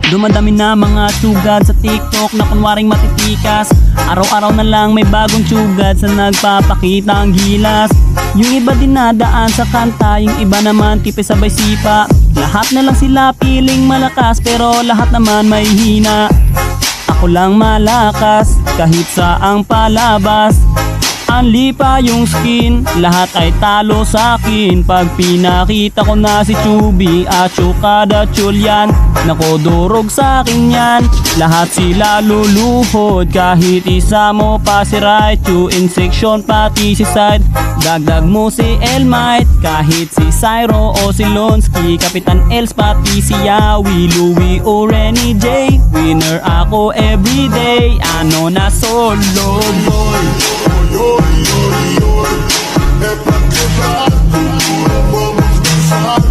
Dumadami na mga sugad sa TikTok na kunwaring matitikas. Araw-araw na lang may bagong sugad sa nagpapakita ang gilas. Yung iba dinadaan sa kanta, yung iba naman tipe sabay sipa. Lahat na lang sila piling malakas pero lahat naman may hina. Ako lang malakas kahit saang palabas. Anli pa yung skin, lahat ay talo sa akin. Pag pinakita ko na si Chubby at Chukada Chulyan, nako durog sa akin yan. Lahat sila luluhod, kahit isa mo pa si Raichu. In section pati si Side, dagdag mo si Elmite. Kahit si Cyro o si Lonsky, Kapitan Els pati si Yawi, Louie o Renny J. Winner ako everyday, ano na solo boy. Es para que vamos a